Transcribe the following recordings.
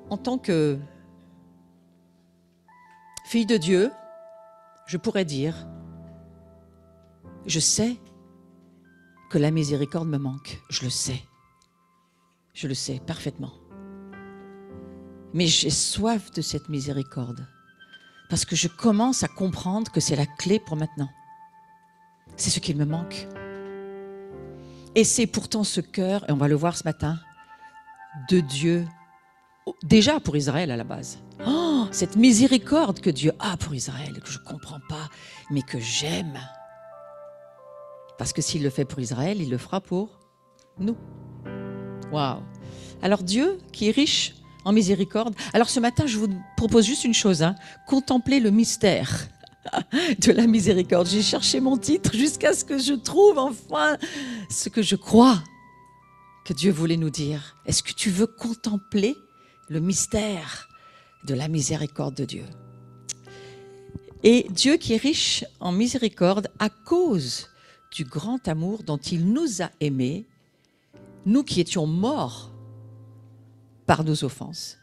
En tant que fille de Dieu, je pourrais dire, je sais que la miséricorde me manque. Je le sais. Je le sais parfaitement. Mais j'ai soif de cette miséricorde parce que je commence à comprendre que c'est la clé pour maintenant. C'est ce qu'il me manque. Et c'est pourtant ce cœur, et on va le voir ce matin, de Dieu, déjà pour Israël à la base. Oh, cette miséricorde que Dieu a pour Israël, que je ne comprends pas, mais que j'aime. Parce que s'il le fait pour Israël, il le fera pour nous. Waouh! Alors Dieu, qui est riche en miséricorde, alors ce matin, je vous propose juste une chose, contempler le mystère de la miséricorde. J'ai cherché mon titre jusqu'à ce que je trouve enfin ce que je crois que Dieu voulait nous dire. Est-ce que tu veux contempler le mystère de la miséricorde de Dieu? Et Dieu qui est riche en miséricorde à cause du grand amour dont il nous a aimés, nous qui étions morts par nos offenses.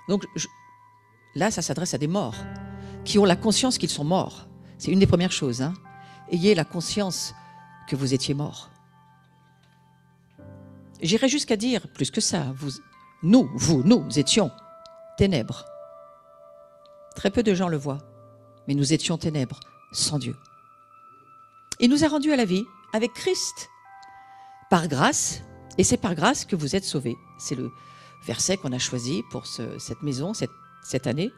Donc là, ça s'adresse à des morts qui ont la conscience qu'ils sont morts. C'est une des premières choses. Ayez la conscience que vous étiez morts. J'irais jusqu'à dire, plus que ça, nous étions ténèbres. Très peu de gens le voient, mais nous étions ténèbres sans Dieu. Il nous a rendus à la vie avec Christ, par grâce, et c'est par grâce que vous êtes sauvés. C'est le verset qu'on a choisi pour cette maison, cette année.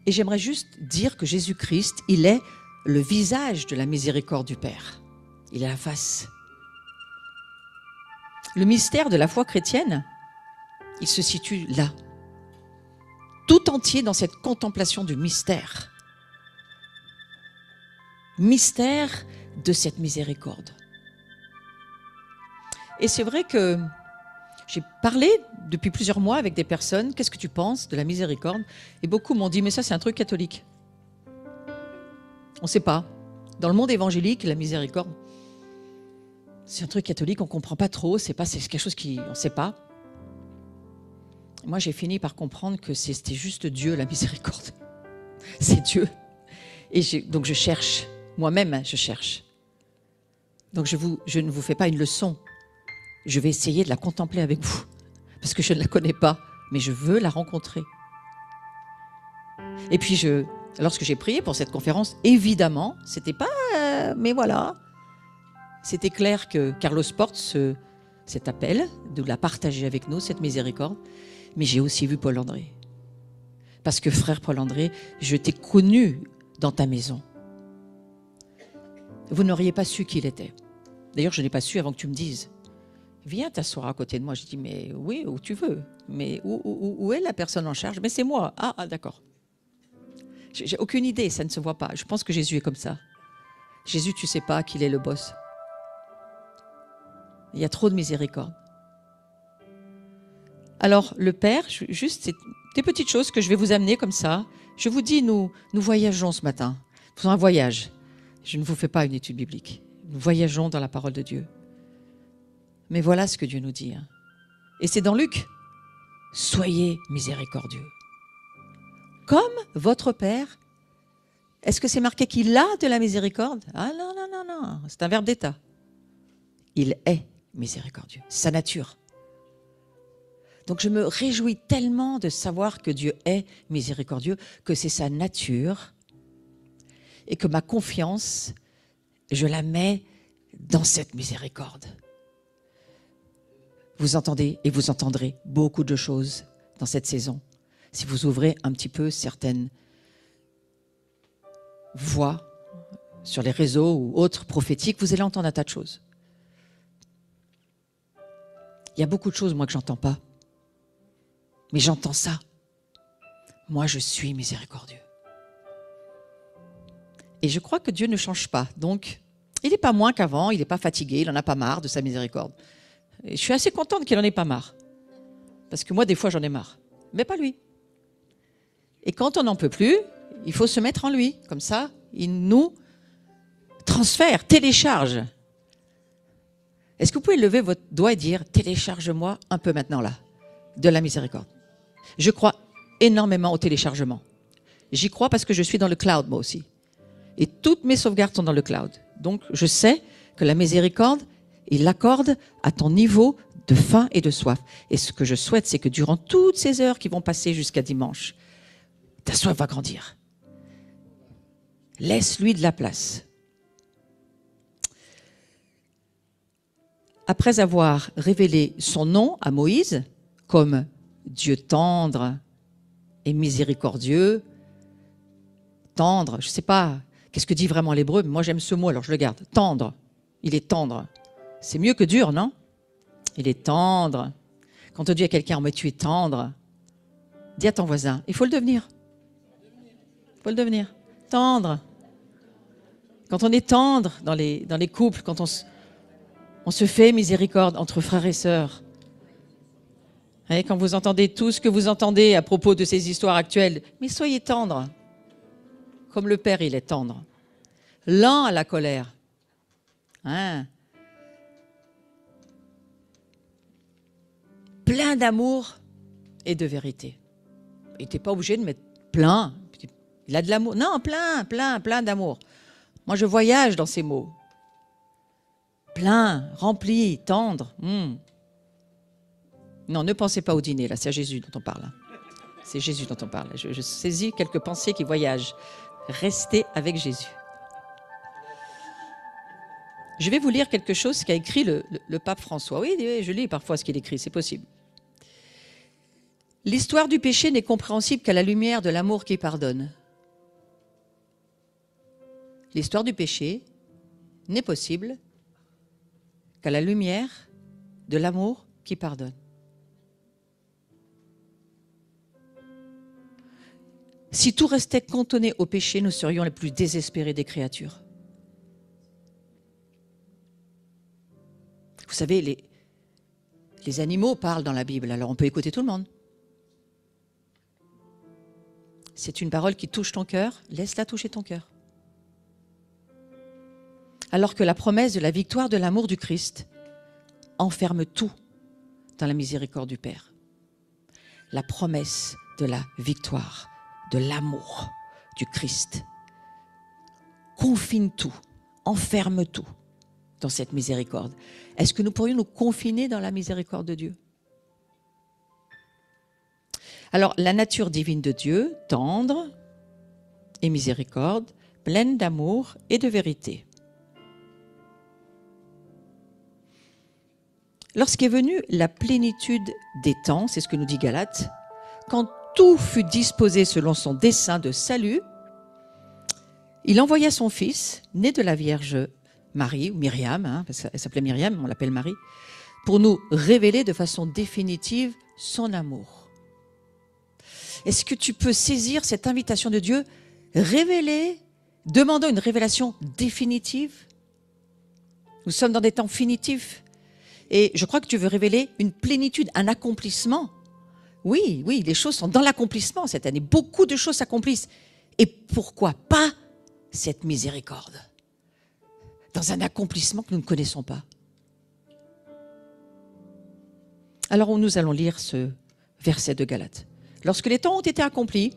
Et j'aimerais juste dire que Jésus-Christ, il est le visage de la miséricorde du Père. Il est la face. Le mystère de la foi chrétienne, il se situe là, tout entier dans cette contemplation du mystère. Mystère de cette miséricorde. Et c'est vrai que j'ai parlé depuis plusieurs mois avec des personnes, qu'est-ce que tu penses de la miséricorde? Et beaucoup m'ont dit, mais ça c'est un truc catholique. On ne sait pas. Dans le monde évangélique, la miséricorde, c'est un truc catholique, on ne comprend pas trop, c'est quelque chose on ne sait pas. Moi, j'ai fini par comprendre que c'était juste Dieu, la miséricorde. C'est Dieu. Et donc je cherche, moi-même, je cherche. Donc je ne vous fais pas une leçon. Je vais essayer de la contempler avec vous, parce que je ne la connais pas, mais je veux la rencontrer. Et puis, lorsque j'ai prié pour cette conférence, évidemment, c'était pas... mais voilà, c'était clair que Carlos porte cet appel, de la partager avec nous, cette miséricorde, mais j'ai aussi vu Paul André. Parce que frère Paul André, je t'ai connu dans ta maison. Vous n'auriez pas su qui il était. D'ailleurs, je n'ai pas su avant que tu me dises. Viens t'asseoir à côté de moi. Je dis, mais oui, où tu veux. Mais où est la personne en charge? Mais c'est moi. Ah d'accord. J'ai aucune idée, ça ne se voit pas. Je pense que Jésus est comme ça. Jésus, tu ne sais pas qu'il est le boss. Il y a trop de miséricorde. Alors, le Père, juste des petites choses que je vais vous amener comme ça. Je vous dis, nous voyageons ce matin. Faisons un voyage. Je ne vous fais pas une étude biblique. Nous voyageons dans la parole de Dieu. Mais voilà ce que Dieu nous dit. Et c'est dans Luc. Soyez miséricordieux. Comme votre Père. Est-ce que c'est marqué qu'il a de la miséricorde? Ah non, non, non, non. C'est un verbe d'état. Il est miséricordieux. C'est sa nature. Donc je me réjouis tellement de savoir que Dieu est miséricordieux, que c'est sa nature, et que ma confiance, je la mets dans cette miséricorde. Vous entendez et vous entendrez beaucoup de choses dans cette saison. Si vous ouvrez un petit peu certaines voix sur les réseaux ou autres prophétiques, vous allez entendre un tas de choses. Il y a beaucoup de choses, moi, que j'entends pas. Mais j'entends ça. Moi, je suis miséricordieux. Et je crois que Dieu ne change pas. Donc, il n'est pas moins qu'avant, il n'est pas fatigué, il n'en a pas marre de sa miséricorde. Et je suis assez contente qu'il n'en ait pas marre. Parce que moi, des fois, j'en ai marre. Mais pas lui. Et quand on n'en peut plus, il faut se mettre en lui. Comme ça, il nous transfère, télécharge Est-ce que vous pouvez lever votre doigt et dire « Télécharge-moi un peu maintenant là, de la miséricorde ». Je crois énormément au téléchargement. J'y crois parce que je suis dans le cloud moi aussi. Et toutes mes sauvegardes sont dans le cloud. Donc je sais que la miséricorde, il l'accorde à ton niveau de faim et de soif. Et ce que je souhaite, c'est que durant toutes ces heures qui vont passer jusqu'à dimanche, ta soif va grandir. Laisse-lui de la place. Après avoir révélé son nom à Moïse, comme Dieu tendre et miséricordieux, tendre, je ne sais pas, qu'est-ce que dit vraiment l'hébreu, mais moi j'aime ce mot, alors je le garde. Tendre, il est tendre. C'est mieux que dur, non? Il est tendre. Quand on dit à quelqu'un, mais tu es tendre, dis à ton voisin, il faut le devenir. Il faut le devenir. Tendre. Quand on est tendre dans les couples, quand on se fait miséricorde entre frères et sœurs. Et quand vous entendez tout ce que vous entendez à propos de ces histoires actuelles, mais soyez tendres, comme le Père, il est tendre. Lent à la colère. Hein? Plein d'amour et de vérité. Il n'était pas obligé de mettre plein. Il a de l'amour. Non, plein d'amour. Moi, je voyage dans ces mots. Plein, rempli, tendre. Non, ne pensez pas au dîner, là, c'est à Jésus dont on parle. C'est Jésus dont on parle. Je saisis quelques pensées qui voyagent. Restez avec Jésus. Je vais vous lire quelque chose qu'a écrit le pape François. Oui, je lis parfois ce qu'il écrit, c'est possible. L'histoire du péché n'est compréhensible qu'à la lumière de l'amour qui pardonne. L'histoire du péché n'est possible qu'à la lumière de l'amour qui pardonne. Si tout restait cantonné au péché, nous serions les plus désespérés des créatures. Vous savez, les animaux parlent dans la Bible, alors on peut écouter tout le monde. C'est une parole qui touche ton cœur, laisse-la toucher ton cœur. Alors que la promesse de la victoire de l'amour du Christ enferme tout dans la miséricorde du Père. La promesse de la victoire de l'amour du Christ confine tout, enferme tout dans cette miséricorde. Est-ce que nous pourrions nous confiner dans la miséricorde de Dieu? Alors, la nature divine de Dieu, tendre et miséricorde, pleine d'amour et de vérité. Lorsqu'est venue la plénitude des temps, c'est ce que nous dit Galates, quand tout fut disposé selon son dessein de salut, il envoya son fils, né de la Vierge Marie, ou Myriam, parce qu'elle s'appelait Myriam, on l'appelle Marie, pour nous révéler de façon définitive son amour. Est-ce que tu peux saisir cette invitation de Dieu, révéler, demandant une révélation définitive? Nous sommes dans des temps finitifs. Et je crois que tu veux révéler une plénitude, un accomplissement. Oui, les choses sont dans l'accomplissement cette année. Beaucoup de choses s'accomplissent. Et pourquoi pas cette miséricorde? Dans un accomplissement que nous ne connaissons pas. Alors nous allons lire ce verset de Galates. Lorsque les temps ont été accomplis,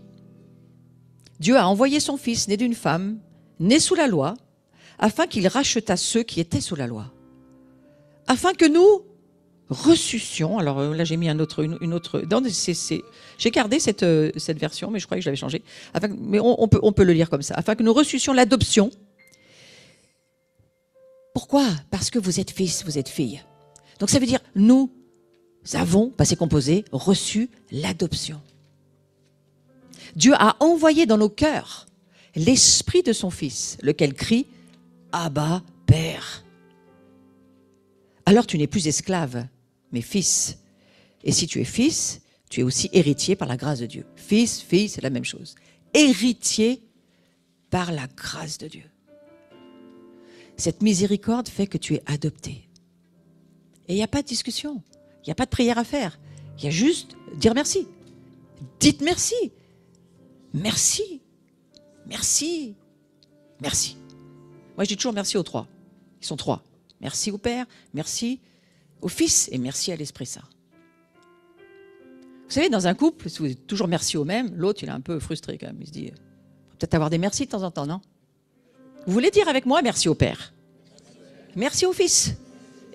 Dieu a envoyé son Fils, né d'une femme, né sous la loi, afin qu'il rachetât ceux qui étaient sous la loi. Afin que nous ressuscions, alors là j'ai mis une autre, j'ai gardé cette version, mais je croyais que je l'avais changée, mais on peut le lire comme ça, afin que nous ressuscions l'adoption. Pourquoi? Parce que vous êtes fils, vous êtes fille. Donc ça veut dire, nous avons, passé composé, reçu l'adoption. Dieu a envoyé dans nos cœurs l'esprit de son Fils, lequel crie « Abba, Père ». Alors tu n'es plus esclave, mais fils. Et si tu es fils, tu es aussi héritier par la grâce de Dieu. Fils, fille, c'est la même chose. Héritier par la grâce de Dieu. Cette miséricorde fait que tu es adopté. Et il n'y a pas de discussion, il n'y a pas de prière à faire. Il y a juste dire merci. Dites merci. Merci. Merci. Merci. Moi je dis toujours merci aux trois. Ils sont trois. Merci au Père, merci au Fils et merci à l'Esprit Saint. Vous savez, dans un couple, si vous dites toujours merci au même, l'autre, il est un peu frustré quand même. Il se dit, peut-être avoir des merci de temps en temps, non? Vous voulez dire avec moi merci au Père, merci au Fils,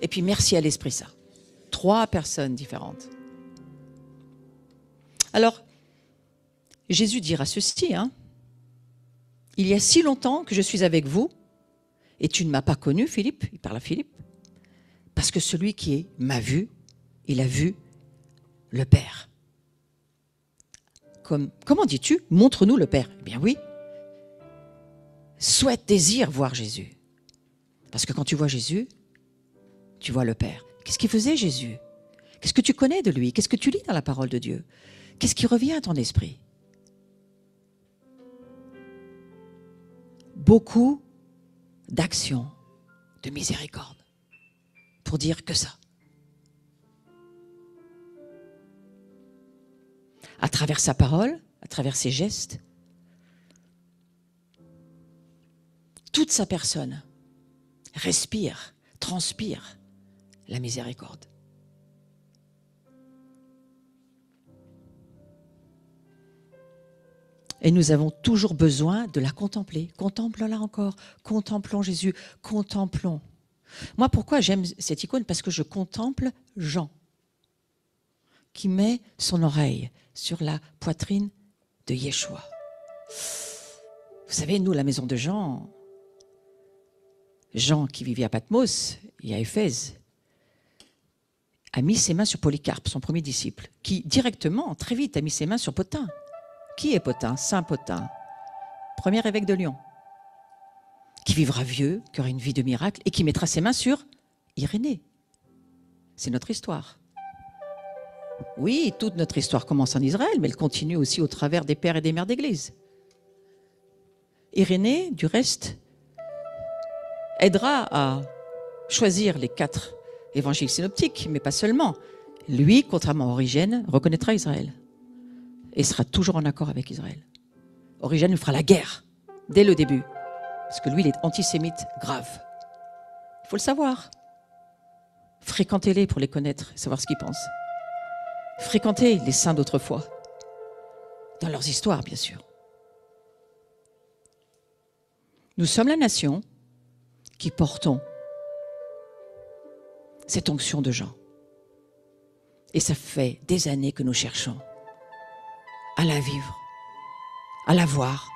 et puis merci à l'Esprit Saint. 3 personnes différentes. Alors, Jésus dira ceci, hein, « Il y a si longtemps que je suis avec vous, et tu ne m'as pas connu, Philippe, il parle à Philippe, parce que celui qui m'a vu, il a vu le Père. » Comment dis-tu? Montre-nous le Père. Eh bien oui. Souhaite, désire voir Jésus. Parce que quand tu vois Jésus, tu vois le Père. Qu'est-ce qu'il faisait Jésus? Qu'est-ce que tu connais de lui? Qu'est-ce que tu lis dans la parole de Dieu? Qu'est-ce qui revient à ton esprit? Beaucoup d'actions de miséricorde pour dire que ça. À travers sa parole, à travers ses gestes, toute sa personne respire, transpire la miséricorde. Et nous avons toujours besoin de la contempler. Contemplons-la encore. Contemplons Jésus. Contemplons. Moi, pourquoi j'aime cette icône? Parce que je contemple Jean, qui met son oreille sur la poitrine de Yeshua. Vous savez, nous, la maison de Jean, Jean qui vivait à Patmos et à Éphèse, a mis ses mains sur Polycarpe, son premier disciple, qui directement, très vite, a mis ses mains sur Pothin. Qui est Pothin? Saint Pothin, premier évêque de Lyon, qui vivra vieux, qui aura une vie de miracle et qui mettra ses mains sur Irénée. C'est notre histoire. Oui, toute notre histoire commence en Israël, mais elle continue aussi au travers des pères et des mères d'Église. Irénée, du reste, aidera à choisir les 4 évangiles synoptiques, mais pas seulement. Lui, contrairement à Origène, reconnaîtra Israël et sera toujours en accord avec Israël. Origène lui fera la guerre dès le début, parce que lui, il est antisémite grave. Il faut le savoir. Fréquentez-les pour les connaître, savoir ce qu'ils pensent. Fréquentez les saints d'autrefois, dans leurs histoires, bien sûr. Nous sommes la nation qui portons cette onction de Jean. Et ça fait des années que nous cherchons à la vivre, à la voir,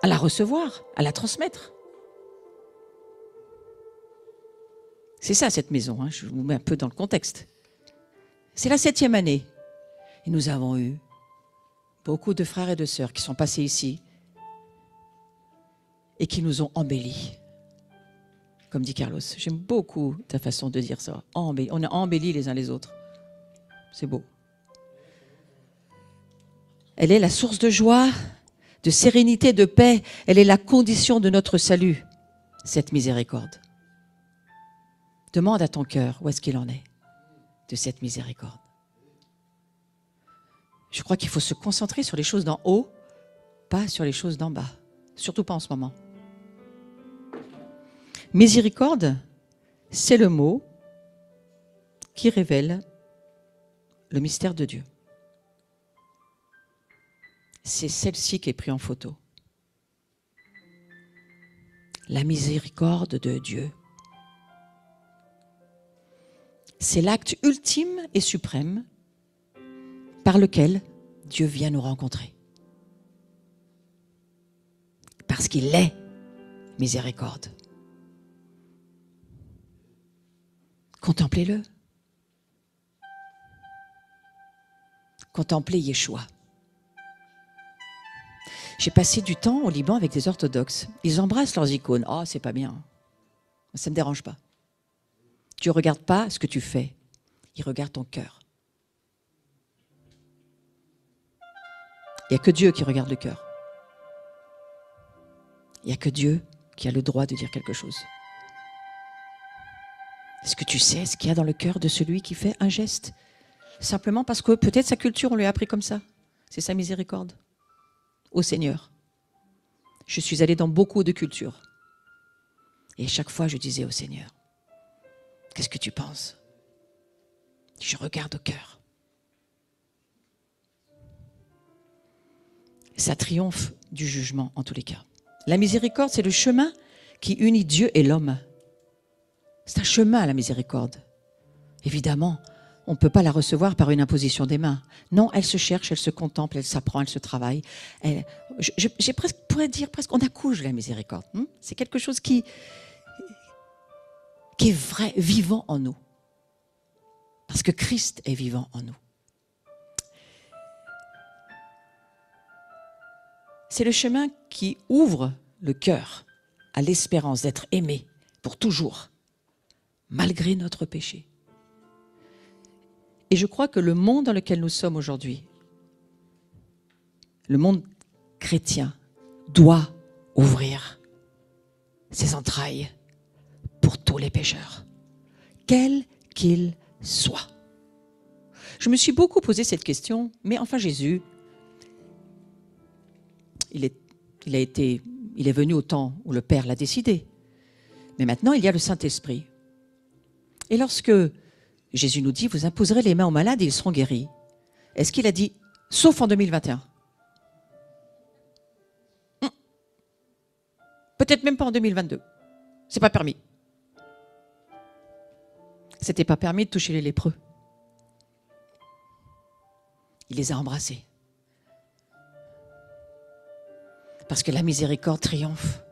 à la recevoir, à la transmettre. C'est ça, cette maison, hein, je vous mets un peu dans le contexte. C'est la 7e année. Et nous avons eu beaucoup de frères et de sœurs qui sont passés ici et qui nous ont embellis. Comme dit Carlos, j'aime beaucoup ta façon de dire ça. On a embelli les uns les autres. C'est beau. Elle est la source de joie, de sérénité, de paix. Elle est la condition de notre salut, cette miséricorde. Demande à ton cœur où est-ce qu'il en est de cette miséricorde. Je crois qu'il faut se concentrer sur les choses d'en haut, pas sur les choses d'en bas. Surtout pas en ce moment. Miséricorde, c'est le mot qui révèle le mystère de Dieu. C'est celle-ci qui est prise en photo. La miséricorde de Dieu. C'est l'acte ultime et suprême par lequel Dieu vient nous rencontrer. Parce qu'il est miséricorde. Contemplez-le. Contemplez Yeshua. J'ai passé du temps au Liban avec des orthodoxes. Ils embrassent leurs icônes. Oh, c'est pas bien. Ça ne me dérange pas. Dieu ne regarde pas ce que tu fais. Il regarde ton cœur. Il n'y a que Dieu qui regarde le cœur. Il n'y a que Dieu qui a le droit de dire quelque chose. Est-ce que tu sais ce qu'il y a dans le cœur de celui qui fait un geste? Simplement parce que peut-être sa culture, on lui a appris comme ça. C'est sa miséricorde. Au Seigneur. Je suis allée dans beaucoup de cultures. Et chaque fois, je disais au Seigneur, qu'est-ce que tu penses? Je regarde au cœur. Ça triomphe du jugement en tous les cas. La miséricorde, c'est le chemin qui unit Dieu et l'homme. C'est un chemin, la miséricorde. Évidemment, on ne peut pas la recevoir par une imposition des mains. Non, elle se cherche, elle se contemple, elle s'apprend, elle se travaille. J'ai presque, pourrais dire presque, on accouche de la miséricorde. C'est quelque chose qui est vrai, vivant en nous. Parce que Christ est vivant en nous. C'est le chemin qui ouvre le cœur à l'espérance d'être aimé pour toujours, malgré notre péché. Et je crois que le monde dans lequel nous sommes aujourd'hui, le monde chrétien, doit ouvrir ses entrailles pour tous les pécheurs, quels qu'ils soient. Je me suis beaucoup posé cette question, mais enfin Jésus, il est venu au temps où le Père l'a décidé. Mais maintenant, il y a le Saint-Esprit. Et lorsque Jésus nous dit, vous imposerez les mains aux malades et ils seront guéris, est-ce qu'il a dit, sauf en 2021? Peut-être même pas en 2022. C'est pas permis. C'était pas permis de toucher les lépreux. Il les a embrassés. Parce que la miséricorde triomphe.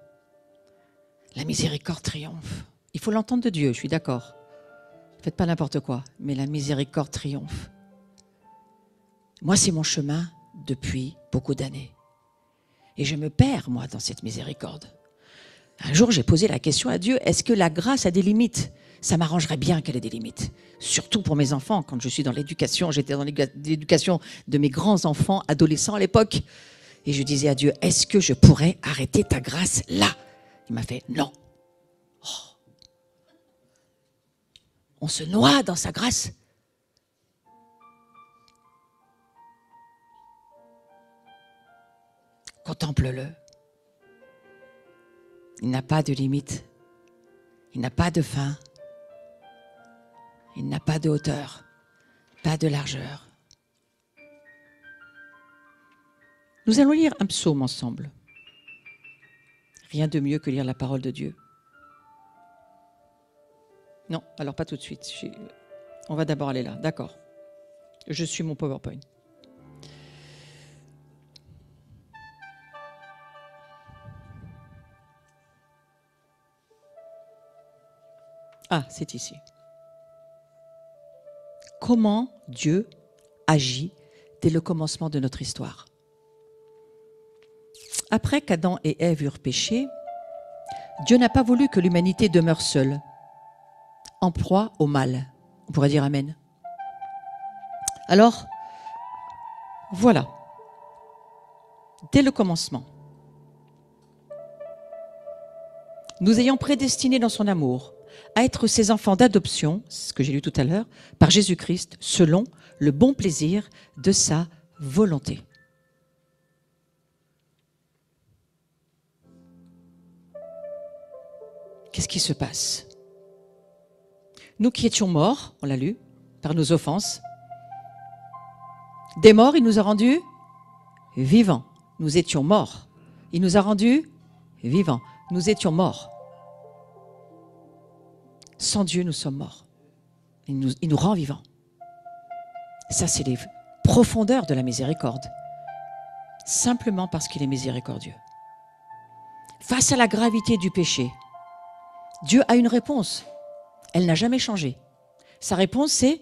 La miséricorde triomphe. Il faut l'entendre de Dieu, je suis d'accord. Faites pas n'importe quoi, mais la miséricorde triomphe. Moi, c'est mon chemin depuis beaucoup d'années. Et je me perds, moi, dans cette miséricorde. Un jour, j'ai posé la question à Dieu, est-ce que la grâce a des limites? Ça m'arrangerait bien qu'elle ait des limites. Surtout pour mes enfants, quand je suis dans l'éducation. J'étais dans l'éducation de mes grands-enfants, adolescents à l'époque. Et je disais à Dieu, est-ce que je pourrais arrêter ta grâce là? Il m'a fait, non. Oh. On se noie dans sa grâce. Contemple-le. Il n'a pas de limite. Il n'a pas de fin. Il n'a pas de hauteur. Pas de largeur. Nous allons lire un psaume ensemble. Rien de mieux que lire la parole de Dieu. Non, alors pas tout de suite. On va d'abord aller là, d'accord. Je suis mon PowerPoint. Ah, c'est ici. Comment Dieu agit dès le commencement de notre histoire. Après qu'Adam et Ève eurent péché, Dieu n'a pas voulu que l'humanité demeure seule, en proie au mal. On pourrait dire Amen. Alors, voilà. Dès le commencement, nous ayant prédestinés dans son amour à être ses enfants d'adoption, ce que j'ai lu tout à l'heure, par Jésus-Christ, selon le bon plaisir de sa volonté. Qu'est-ce qui se passe? Nous qui étions morts, on l'a lu, par nos offenses, des morts, il nous a rendus vivants. Nous étions morts. Il nous a rendus vivants. Nous étions morts. Sans Dieu, nous sommes morts. Il nous rend vivants. Ça, c'est les profondeurs de la miséricorde. Simplement parce qu'il est miséricordieux. Face à la gravité du péché, Dieu a une réponse. Elle n'a jamais changé. Sa réponse, c'est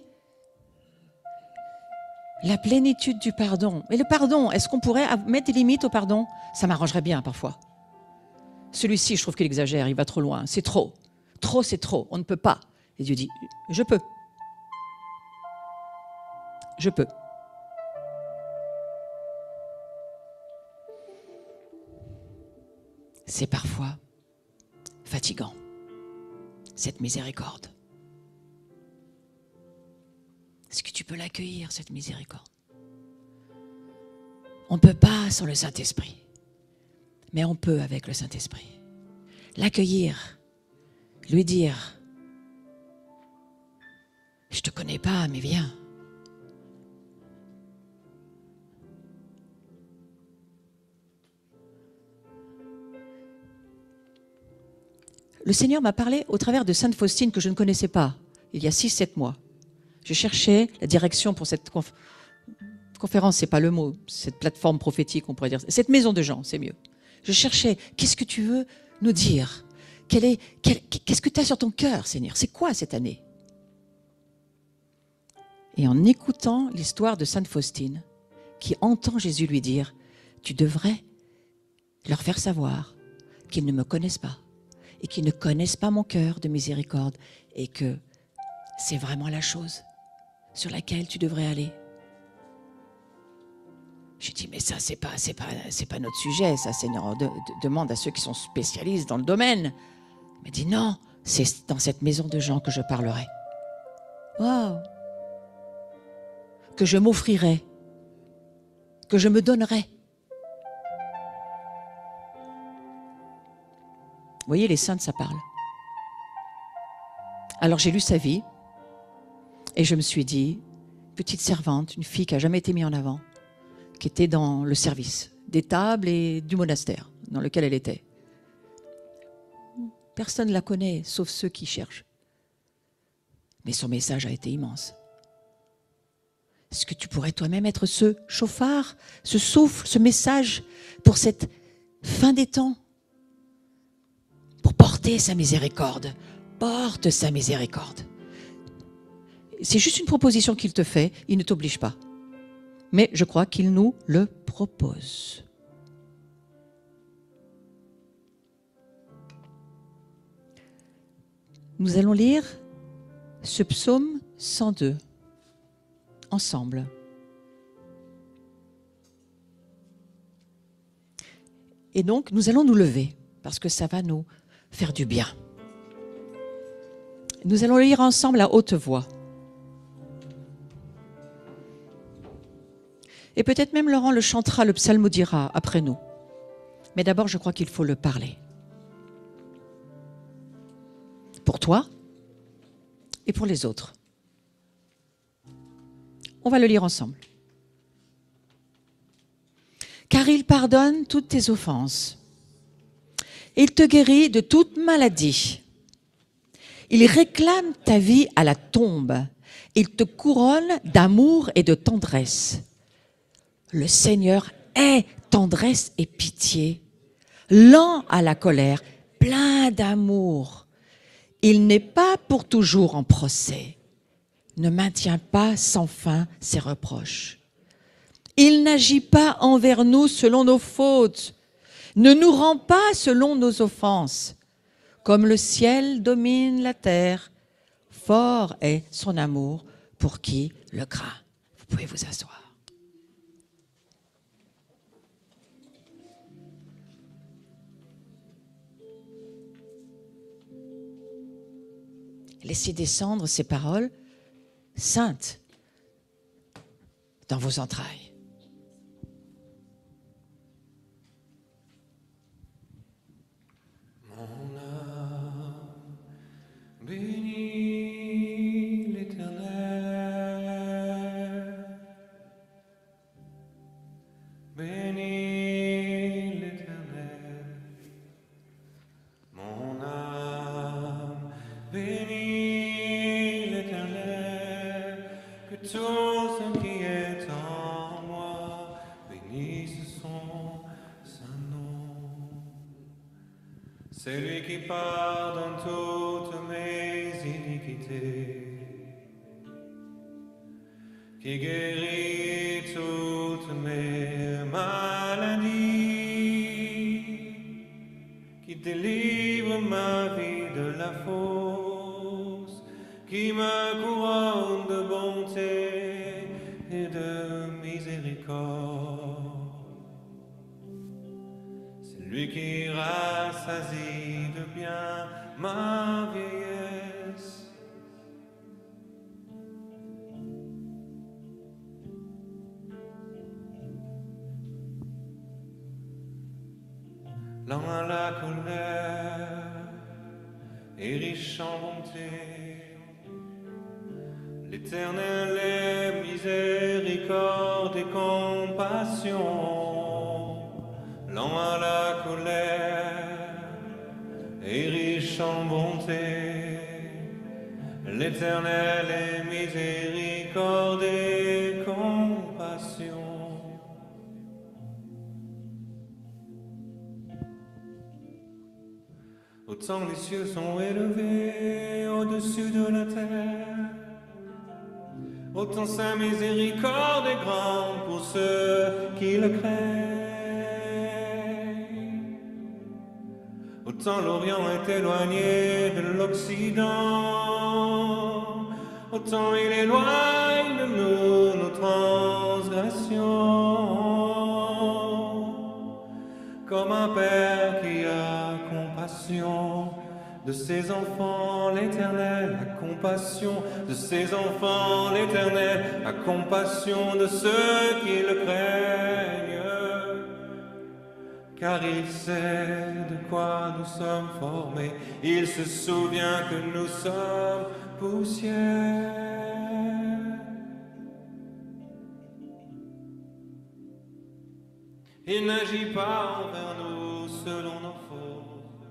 la plénitude du pardon. Mais le pardon, est-ce qu'on pourrait mettre des limites au pardon? Ça m'arrangerait bien parfois. Celui-ci, je trouve qu'il exagère, il va trop loin. C'est trop. Trop, c'est trop. On ne peut pas. Et Dieu dit, je peux. Je peux. C'est parfois fatigant, cette miséricorde. Est-ce que tu peux l'accueillir, cette miséricorde? On ne peut pas sans le Saint-Esprit, mais on peut avec le Saint-Esprit. L'accueillir lui dire, je te connais pas, mais viens. Le Seigneur m'a parlé au travers de Sainte Faustine que je ne connaissais pas, il y a 6-7 mois. Je cherchais la direction pour cette conférence, c'est pas le mot, cette plateforme prophétique, on pourrait dire. Cette maison de gens, c'est mieux. Je cherchais, qu'est-ce que tu veux nous dire? Qu'est-ce que tu as sur ton cœur, Seigneur? C'est quoi cette année? Et en écoutant l'histoire de Sainte Faustine, qui entend Jésus lui dire, tu devrais leur faire savoir qu'ils ne me connaissent pas et qu'ils ne connaissent pas mon cœur de miséricorde et que c'est vraiment la chose sur laquelle tu devrais aller. J'ai dit, mais ça, c'est pas notre sujet, ça, Seigneur. Demande à ceux qui sont spécialistes dans le domaine. Il m'a dit, non, c'est dans cette maison de gens que je parlerai. Waouh! Que je m'offrirai, que je me donnerai. Vous voyez, les saintes, ça parle. Alors j'ai lu sa vie et je me suis dit, petite servante, une fille qui n'a jamais été mise en avant, qui était dans le service des tables et du monastère dans lequel elle était. Personne ne la connaît, sauf ceux qui cherchent. Mais son message a été immense. Est-ce que tu pourrais toi-même être ce chauffard, ce souffle, ce message pour cette fin des temps? Pour porter sa miséricorde. Porte sa miséricorde. C'est juste une proposition qu'il te fait, il ne t'oblige pas. Mais je crois qu'il nous le propose. Nous allons lire ce psaume 102 ensemble. Et donc, nous allons nous lever parce que ça va nous faire du bien. Nous allons le lire ensemble à haute voix. Et peut-être même Laurent le chantera, le psalmodiera après nous. Mais d'abord, je crois qu'il faut le parler. Pour toi et pour les autres. On va le lire ensemble. Car il pardonne toutes tes offenses. Il te guérit de toute maladie. Il réclame ta vie à la tombe. Il te couronne d'amour et de tendresse. Le Seigneur est tendresse et pitié, lent à la colère, plein d'amour. Il n'est pas pour toujours en procès, ne maintient pas sans fin ses reproches. Il n'agit pas envers nous selon nos fautes, ne nous rend pas selon nos offenses. Comme le ciel domine la terre, fort est son amour pour qui le craint. Vous pouvez vous asseoir. Laissez descendre ces paroles saintes dans vos entrailles. Mon âme bénit l'Éternel. Bénis l'Éternel. Mon âme bénit l'Éternel. Que tout ce qui est en moi bénisse son saint nom. C'est lui qui pardonne toutes mes iniquités, qui guérit toutes mes maladies, qui délivre ma vie de la fosse, qui me couronne de bonté et de miséricorde. C'est lui qui rassasie de bien ma vieillesse. Lent à la colère et riche en bonté. L'Éternel est miséricorde et compassion, lent à la colère et riche en bonté. L'Éternel est miséricorde et compassion. Autant les cieux sont élevés au-dessus de la terre, autant sa miséricorde est grande pour ceux qui le craignent. Autant l'Orient est éloigné de l'Occident, autant il éloigne de nous nos transgressions. Comme un père qui a compassion de ses enfants, l'Éternel a compassion de ses enfants, l'Éternel a compassion de ceux qui le craignent. Car il sait de quoi nous sommes formés, il se souvient que nous sommes poussière. Il n'agit pas envers nous selon nos fautes,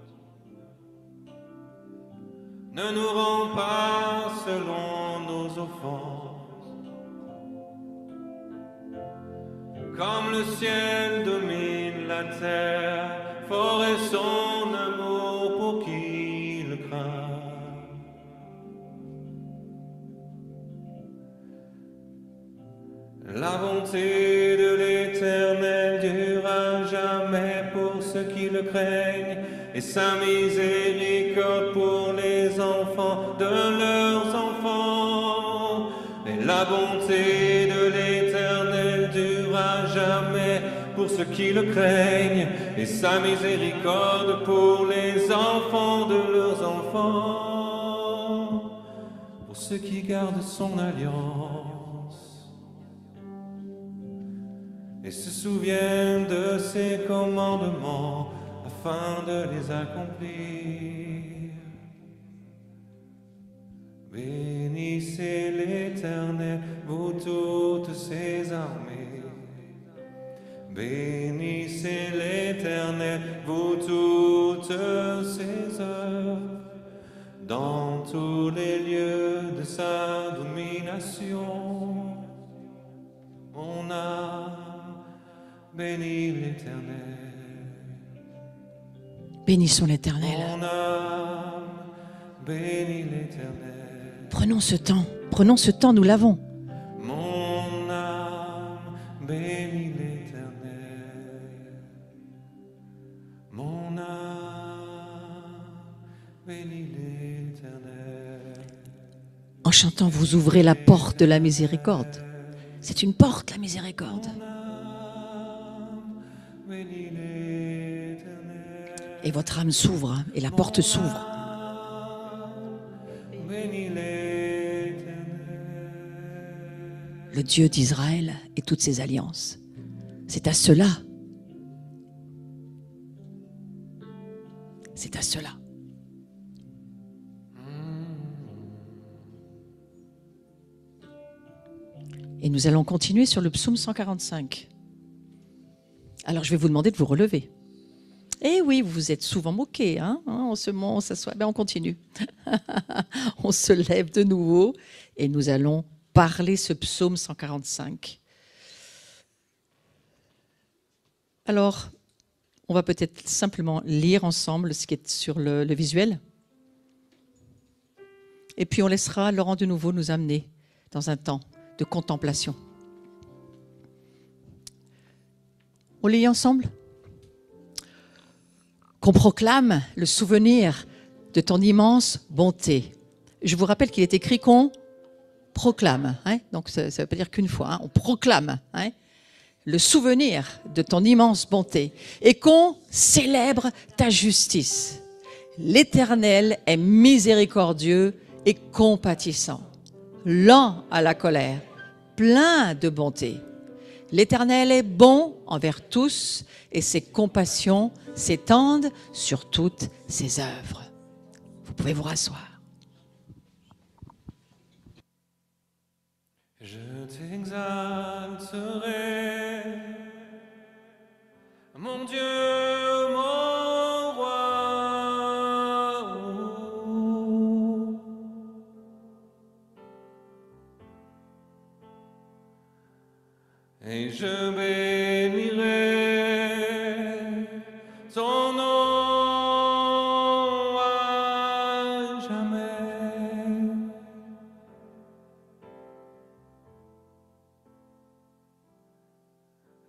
ne nous rend pas selon nos offenses. Comme le ciel domine la terre, fort est son amour pour qui le craint. La bonté de l'Éternel durera jamais pour ceux qui le craignent, et sa miséricorde pour les enfants de leurs enfants. Et la bonté de l'Éternel durera jamais pour ceux qui le craignent, et sa miséricorde pour les enfants de leurs enfants, pour ceux qui gardent son alliance et se souviennent de ses commandements afin de les accomplir. Bénissez l'Éternel, vous toutes ses armées. Bénissez l'Éternel, vous toutes ses œuvres, dans tous les lieux de sa domination. Mon âme bénit l'Éternel. Bénissons l'Éternel. Mon âme bénit l'Éternel. Prenons ce temps, nous l'avons. Mon âme bénit l'Éternel. Mon âme bénit l'Éternel. En chantant, vous ouvrez la porte de la miséricorde. C'est une porte, la miséricorde. Bénit l'Éternel. Et votre âme s'ouvre, et la porte s'ouvre. Bénit l'Éternel. Le Dieu d'Israël et toutes ses alliances. C'est à cela. C'est à cela. Et nous allons continuer sur le psaume 145. Alors je vais vous demander de vous relever. Eh oui, vous vous êtes souvent moqués, hein, on s'assoit, on continue. On se lève de nouveau et nous allons parler ce psaume 145. Alors, on va peut-être simplement lire ensemble ce qui est sur le visuel. Et puis on laissera Laurent de nouveau nous amener dans un temps de contemplation. On lit ensemble ? Qu'on proclame le souvenir de ton immense bonté. Je vous rappelle qu'il est écrit qu'on proclame. Hein, donc ça ne veut pas dire qu'une fois. Hein, on proclame le souvenir de ton immense bonté et qu'on célèbre ta justice. L'Éternel est miséricordieux et compatissant, lent à la colère, plein de bonté. L'Éternel est bon envers tous et ses compassions s'étendent sur toutes ses œuvres. Vous pouvez vous rasseoir. Je t'exalterai, mon Dieu, mon roi. Et je bénirai ton nom à jamais.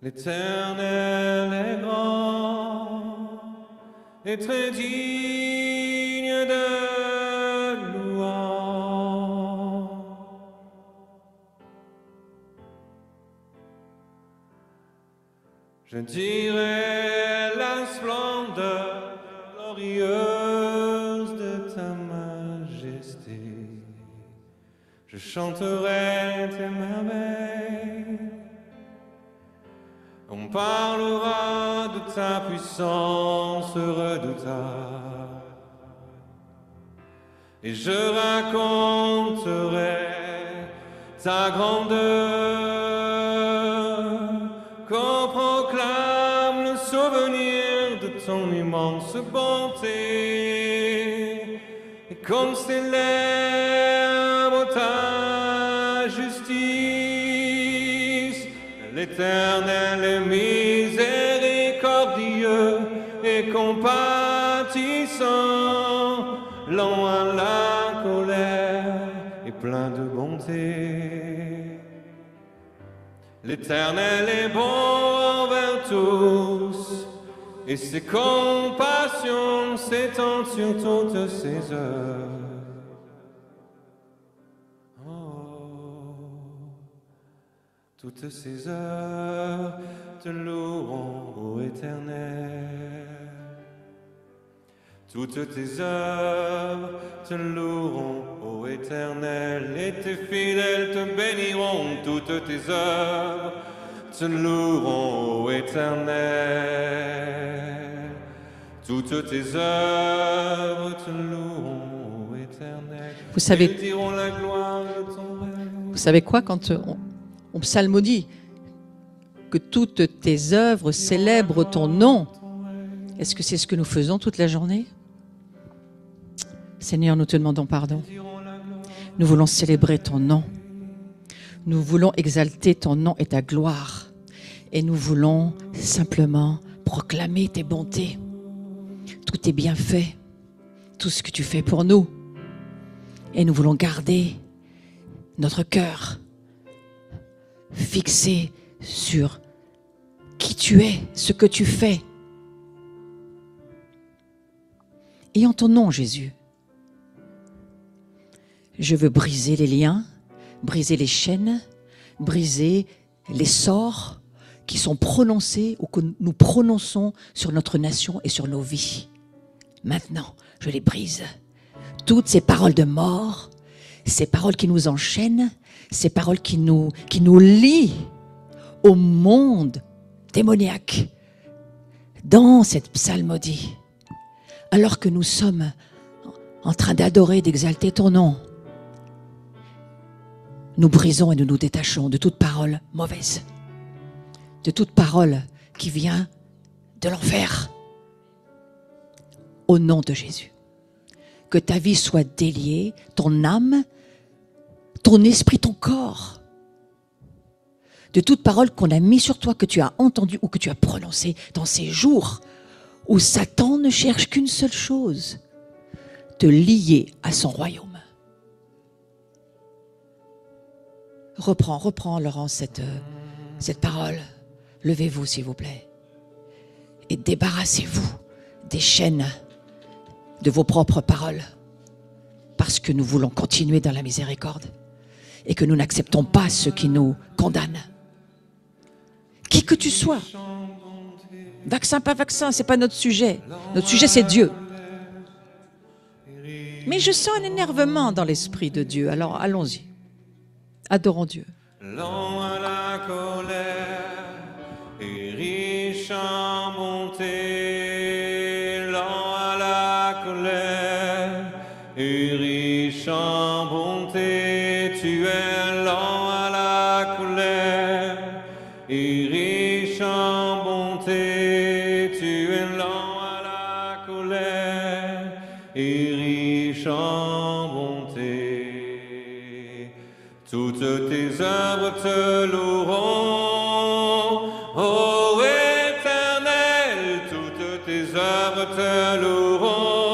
L'Éternel est grand et très digne de louange. Je dirai la splendeur glorieuse de ta majesté. Je chanterai tes merveilles. On parlera de ta puissance redoutable. Et je raconterai ta grandeur, qu'on proclame le souvenir de ton immense bonté, et qu'on célèbre ta justice. L'Éternel est miséricordieux et compatissant, lent à la colère et plein de bonté. L'Éternel est bon envers tous, et ses compassions s'étendent sur toutes ses œuvres. Toutes ces heures te loueront, ô Éternel. Toutes tes œuvres te loueront, ô Éternel. Et tes fidèles te béniront. Toutes tes œuvres te loueront, ô Éternel. Toutes tes œuvres te loueront, ô Éternel. Vous savez, Ils diront la gloire de ton règne. Vous savez quoi, quand on psalmodie que toutes tes œuvres célèbrent ton nom, est-ce que c'est ce que nous faisons toute la journée? Seigneur, nous te demandons pardon. Nous voulons célébrer ton nom. Nous voulons exalter ton nom et ta gloire. Et nous voulons simplement proclamer tes bontés, tous tes bienfaits, tout ce que tu fais pour nous. Et nous voulons garder notre cœur fixé sur qui tu es, ce que tu fais. Et en ton nom, Jésus, je veux briser les liens, briser les chaînes, briser les sorts qui sont prononcés ou que nous prononçons sur notre nation et sur nos vies. Maintenant, je les brise. Toutes ces paroles de mort, ces paroles qui nous enchaînent, ces paroles qui nous lient au monde démoniaque, dans cette psalmodie, alors que nous sommes en train d'adorer, d'exalter ton nom, nous brisons et nous nous détachons de toute parole mauvaise, de toute parole qui vient de l'enfer. Au nom de Jésus, que ta vie soit déliée, ton âme, ton esprit, ton corps, de toute parole qu'on a mis sur toi, que tu as entendue ou que tu as prononcée dans ces jours où Satan ne cherche qu'une seule chose, te lier à son royaume. Reprends, Laurent, cette parole. Levez-vous, s'il vous plaît. Et débarrassez-vous des chaînes de vos propres paroles. Parce que nous voulons continuer dans la miséricorde. Et que nous n'acceptons pas ceux qui nous condamnent. Qui que tu sois. Vaccin, pas vaccin, c'est pas notre sujet. Notre sujet, c'est Dieu. Mais je sens un énervement dans l'esprit de Dieu. Alors, allons-y. Adorons Dieu. Lent à la colère et riche en bonté, lent à la colère riche en bonté, tu es lent à la colère. Et riche en bonté, tu es lent à la colère. Et riche en bonté, toutes tes œuvres te loueront. Ô Éternel, toutes tes œuvres te loueront.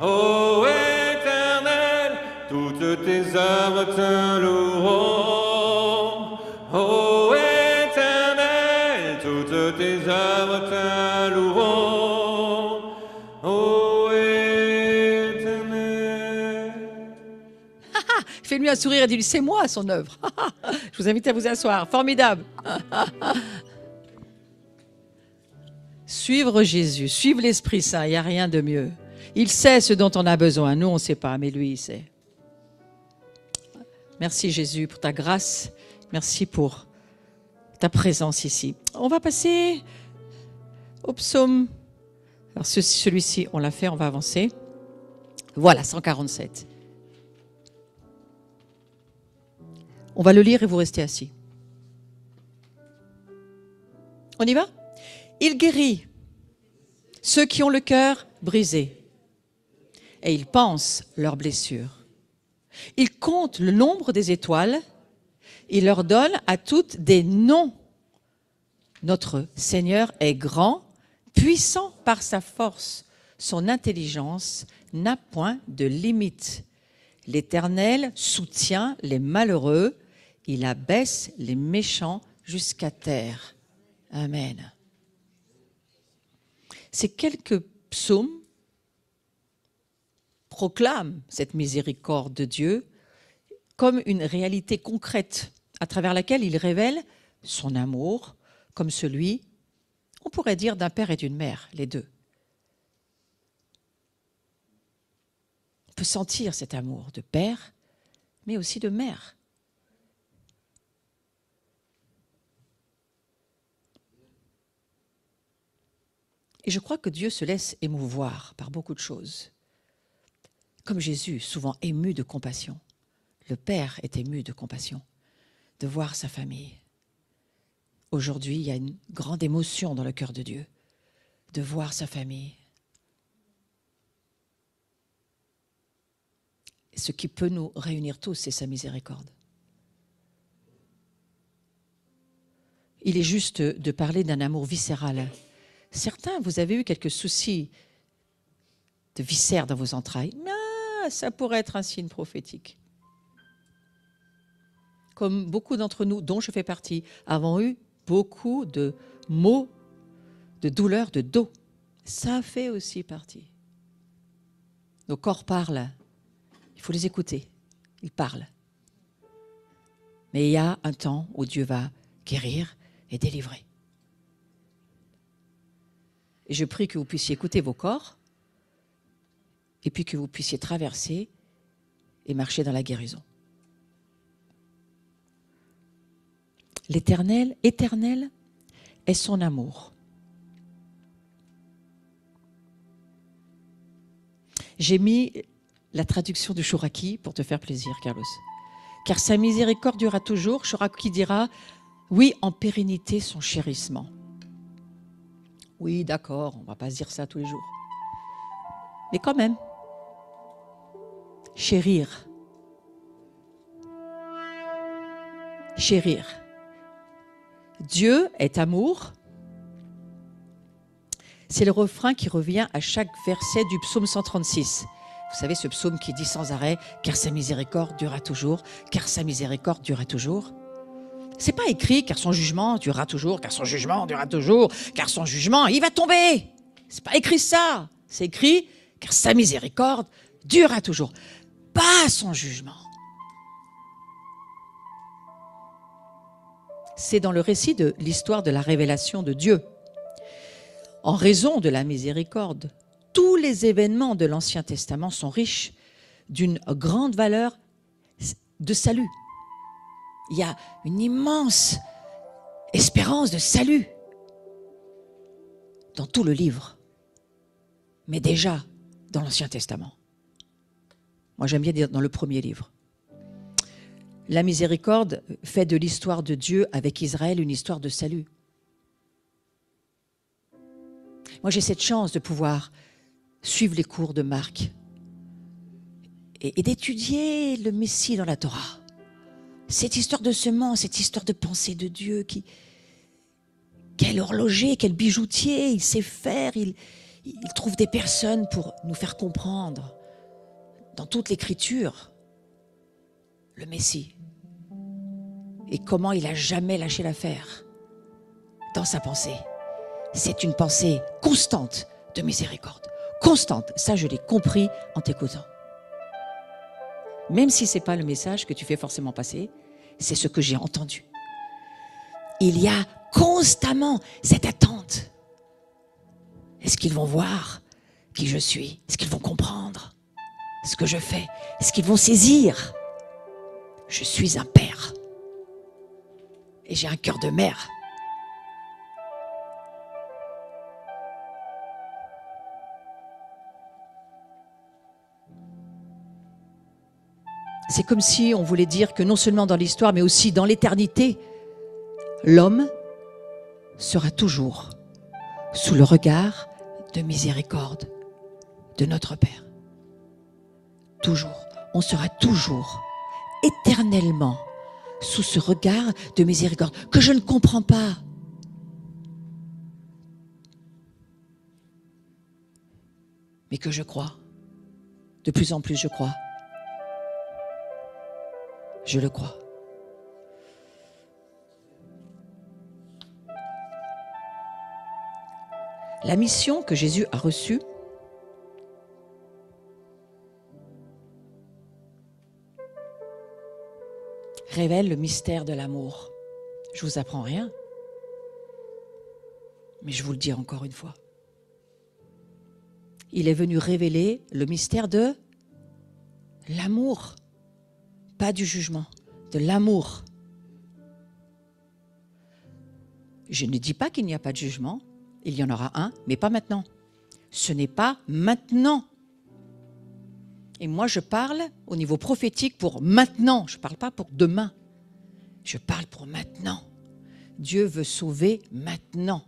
Ô Éternel, toutes tes œuvres te loueront. Ô Éternel, toutes tes œuvres te loueront. Ô Éternel. Fais-lui un sourire et dis-lui, c'est moi son œuvre. Je vous invite à vous asseoir. Formidable. Suivre Jésus, suivre l'Esprit Saint, il n'y a rien de mieux. Il sait ce dont on a besoin. Nous, on ne sait pas, mais lui, il sait. Merci Jésus pour ta grâce. Merci pour ta présence ici. On va passer au psaume. Alors celui-ci, on l'a fait, on va avancer. Voilà, 147. On va le lire et vous restez assis. On y va? Il guérit ceux qui ont le cœur brisé et il pense leurs blessures. Il compte le nombre des étoiles, il leur donne à toutes des noms. Notre Seigneur est grand, puissant par sa force. Son intelligence n'a point de limite. L'Éternel soutient les malheureux, il abaisse les méchants jusqu'à terre. Amen. Ces quelques psaumes proclament cette miséricorde de Dieu comme une réalité concrète à travers laquelle il révèle son amour comme celui, on pourrait dire, d'un père et d'une mère, les deux. On peut sentir cet amour de père, mais aussi de mère. Et je crois que Dieu se laisse émouvoir par beaucoup de choses. Comme Jésus, souvent ému de compassion. Le Père est ému de compassion, de voir sa famille. Aujourd'hui, il y a une grande émotion dans le cœur de Dieu, de voir sa famille. Et ce qui peut nous réunir tous, c'est sa miséricorde. Il est juste de parler d'un amour viscéral. Certains, vous avez eu quelques soucis de viscères dans vos entrailles. Mais ça pourrait être un signe prophétique. Comme beaucoup d'entre nous, dont je fais partie, avons eu beaucoup de maux, de douleurs de dos. Ça fait aussi partie. Nos corps parlent. Il faut les écouter. Ils parlent. Mais il y a un temps où Dieu va guérir et délivrer. Et je prie que vous puissiez écouter vos corps et puis que vous puissiez traverser et marcher dans la guérison. L'Éternel, éternel, est son amour. J'ai mis la traduction du Chouraki pour te faire plaisir, Carlos. Car sa miséricorde durera toujours. Chouraki dira, oui, en pérennité son chérissement. Oui, d'accord, on ne va pas se dire ça tous les jours. Mais quand même, chérir. Chérir. Dieu est amour. C'est le refrain qui revient à chaque verset du psaume 136. Vous savez, ce psaume qui dit sans arrêt « Car sa miséricorde durera toujours, car sa miséricorde durera toujours ». C'est pas écrit « Car son jugement durera toujours, car son jugement durera toujours, car son jugement, il va tomber ». C'est pas écrit ça. C'est écrit « Car sa miséricorde durera toujours ». Pas son jugement. C'est dans le récit de l'histoire de la révélation de Dieu. En raison de la miséricorde, tous les événements de l'Ancien Testament sont riches d'une grande valeur de salut. Il y a une immense espérance de salut dans tout le livre, mais déjà dans l'Ancien Testament. Moi, j'aime bien dire dans le premier livre. La miséricorde fait de l'histoire de Dieu avec Israël une histoire de salut. Moi, j'ai cette chance de pouvoir suivre les cours de Marc et d'étudier le Messie dans la Torah. Cette histoire de semence, cette histoire de pensée de Dieu quel horloger, quel bijoutier, il sait faire, il trouve des personnes pour nous faire comprendre dans toute l'Écriture le Messie et comment il n'a jamais lâché l'affaire dans sa pensée. C'est une pensée constante de miséricorde, constante. Ça, je l'ai compris en t'écoutant. Même si ce n'est pas le message que tu fais forcément passer, c'est ce que j'ai entendu. Il y a constamment cette attente. Est-ce qu'ils vont voir qui je suis? Est-ce qu'ils vont comprendre ce que je fais? Est-ce qu'ils vont saisir? Je suis un père et j'ai un cœur de mère. C'est comme si on voulait dire que non seulement dans l'histoire, mais aussi dans l'éternité, l'homme sera toujours sous le regard de miséricorde de notre Père. Toujours. On sera toujours, éternellement, sous ce regard de miséricorde que je ne comprends pas. Mais que je crois. De plus en plus, je crois. Je le crois. La mission que Jésus a reçue révèle le mystère de l'amour. Je ne vous apprends rien, mais je vous le dis encore une fois. Il est venu révéler le mystère de l'amour. Pas du jugement, de l'amour. Je ne dis pas qu'il n'y a pas de jugement, il y en aura un, mais pas maintenant. Ce n'est pas maintenant. Et moi, je parle au niveau prophétique pour maintenant. Je ne parle pas pour demain. Je parle pour maintenant. Dieu veut sauver maintenant.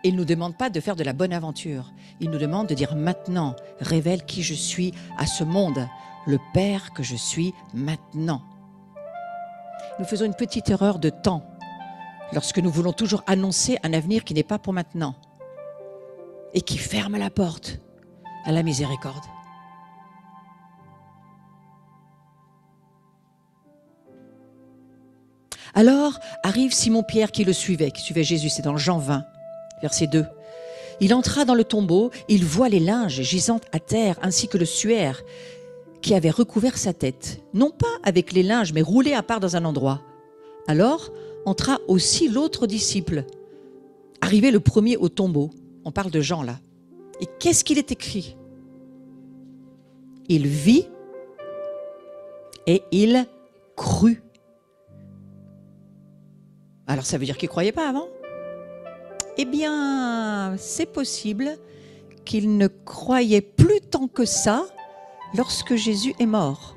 Il ne nous demande pas de faire de la bonne aventure. Il nous demande de dire maintenant, révèle qui je suis à ce monde. Le Père que je suis maintenant. Nous faisons une petite erreur de temps lorsque nous voulons toujours annoncer un avenir qui n'est pas pour maintenant et qui ferme la porte à la miséricorde. Alors arrive Simon-Pierre qui suivait Jésus, c'est dans Jean 20, verset 2. Il entra dans le tombeau, il voit les linges gisant à terre ainsi que le suaire qui avait recouvert sa tête, non pas avec les linges, mais roulé à part dans un endroit. Alors entra aussi l'autre disciple, arrivé le premier au tombeau. On parle de Jean là. Et qu'est-ce qu'il est écrit? Il vit et il crut. Alors ça veut dire qu'il ne croyait pas avant? Eh bien, c'est possible qu'il ne croyait plus tant que ça lorsque Jésus est mort.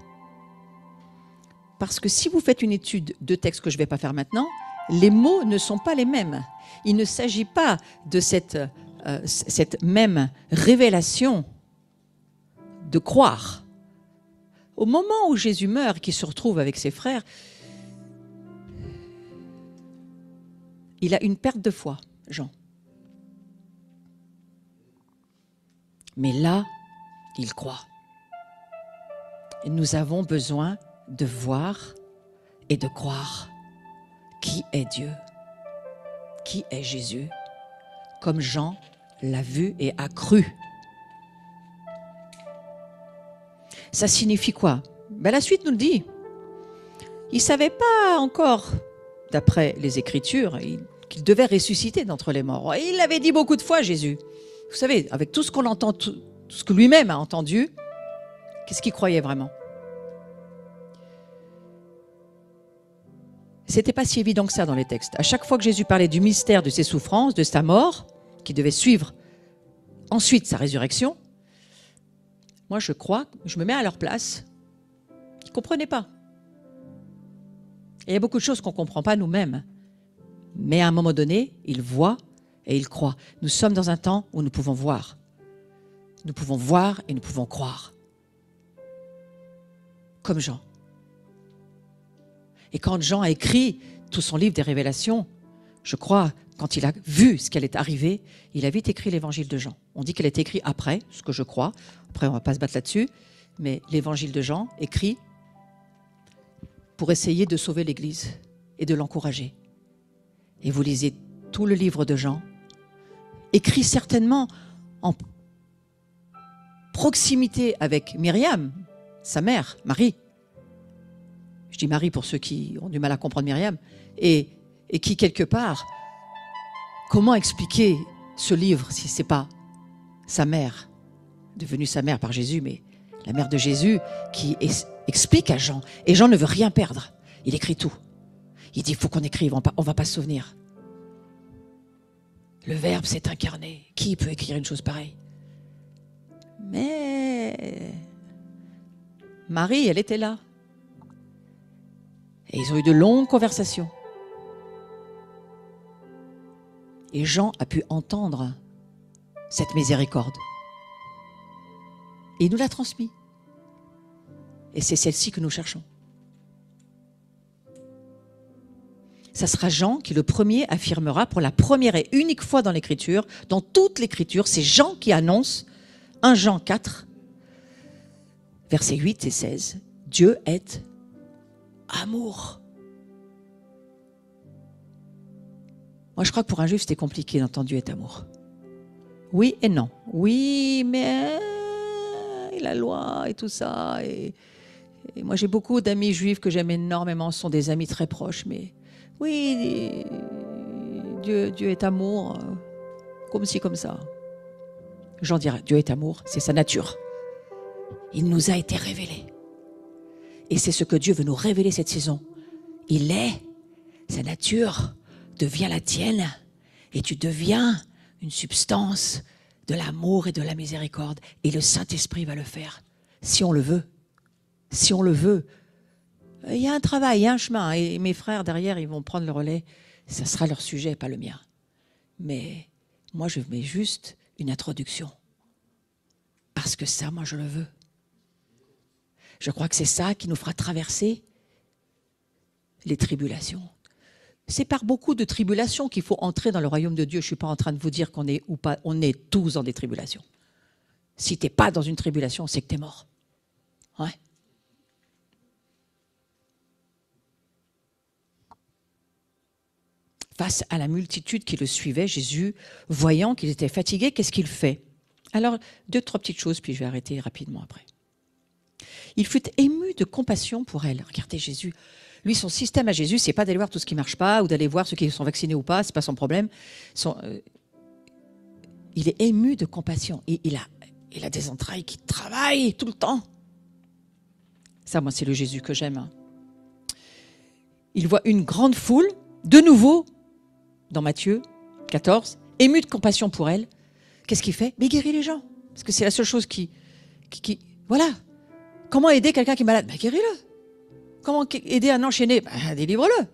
Parce que si vous faites une étude de texte que je ne vais pas faire maintenant, les mots ne sont pas les mêmes. Il ne s'agit pas de cette même révélation de croire. Au moment où Jésus meurt, qu'il se retrouve avec ses frères, il a une perte de foi, Jean. Mais là, il croit. Et nous avons besoin de voir et de croire qui est Dieu, qui est Jésus, comme Jean l'a vu et a cru. Ça signifie quoi? La suite nous le dit. Il ne savait pas encore, d'après les Écritures, qu'il devait ressusciter d'entre les morts. Il l'avait dit beaucoup de fois, Jésus. Vous savez, avec tout ce qu'on entend, tout ce que lui-même a entendu, qu'est-ce qu'il croyait vraiment? C'était pas si évident que ça dans les textes. À chaque fois que Jésus parlait du mystère de ses souffrances, de sa mort, qui devait suivre ensuite sa résurrection, Moi, je crois, je me mets à leur place. Ils ne comprenaient pas. Et il y a beaucoup de choses qu'on ne comprend pas nous-mêmes. Mais à un moment donné, ils voient et ils croient. Nous sommes dans un temps où nous pouvons voir. Nous pouvons voir et nous pouvons croire. Comme Jean. Et quand Jean a écrit tout son livre des Révélations, je crois, quand il a vu ce qui allait arriver, il a vite écrit l'évangile de Jean. On dit qu'elle a été écrite après, ce que je crois. Après, on ne va pas se battre là-dessus. Mais l'évangile de Jean, écrit pour essayer de sauver l'Église et de l'encourager. Et vous lisez tout le livre de Jean, écrit certainement en proximité avec Myriam, sa mère, Marie. Je dis Marie pour ceux qui ont du mal à comprendre Myriam. Et qui, quelque part, comment expliquer ce livre si ce n'est pas sa mère, devenue sa mère par Jésus, mais la mère de Jésus qui explique à Jean. Et Jean ne veut rien perdre. Il écrit tout. Il dit, il faut qu'on écrive, on ne va pas se souvenir. Le Verbe s'est incarné. Qui peut écrire une chose pareille? Mais Marie, elle était là. Et ils ont eu de longues conversations. Et Jean a pu entendre cette miséricorde. Et il nous l'a transmis. Et c'est celle-ci que nous cherchons. Ça sera Jean qui, le premier, affirmera pour la première et unique fois dans l'Écriture, dans toute l'Écriture, c'est Jean qui annonce, 1 Jean 4, versets 8 et 16, Dieu est amour. Moi, je crois que pour un juif, c'était compliqué d'entendre Dieu est amour. Oui et non. Oui, mais la loi et tout ça. Et moi, j'ai beaucoup d'amis juifs que j'aime énormément. Ce sont des amis très proches. Mais oui, Dieu est amour, comme ci, comme ça. J'en dirais, Dieu est amour, c'est sa nature. Il nous a été révélé. Et c'est ce que Dieu veut nous révéler cette saison. Il est, sa nature devient la tienne. Et tu deviens une substance de l'amour et de la miséricorde. Et le Saint-Esprit va le faire, si on le veut. Si on le veut. Il y a un travail, il y a un chemin. Et mes frères derrière, ils vont prendre le relais. Ça sera leur sujet, pas le mien. Mais moi, je mets juste une introduction. Parce que ça, moi, je le veux. Je crois que c'est ça qui nous fera traverser les tribulations. C'est par beaucoup de tribulations qu'il faut entrer dans le royaume de Dieu. Je ne suis pas en train de vous dire qu'on est ou pas, on est tous dans des tribulations. Si tu n'es pas dans une tribulation, c'est que tu es mort. Ouais. Face à la multitude qui le suivait, Jésus, voyant qu'il était fatigué, qu'est-ce qu'il fait? Alors, 2, 3 petites choses, puis je vais arrêter rapidement après. Il fut ému de compassion pour elle. Regardez Jésus. Lui, son système à Jésus, c'est pas d'aller voir tout ce qui marche pas ou d'aller voir ceux qui sont vaccinés ou pas, c'est pas son problème. Il est ému de compassion. Et il a des entrailles qui travaillent tout le temps. Ça, moi, c'est le Jésus que j'aime. Hein. Il voit une grande foule, de nouveau, dans Matthieu 14, ému de compassion pour elle. Qu'est-ce qu'il fait? Mais il guérit les gens. Parce que c'est la seule chose qui voilà. Comment aider quelqu'un qui est malade? Guéris-le. Comment aider un enchaîné? Délivre-le.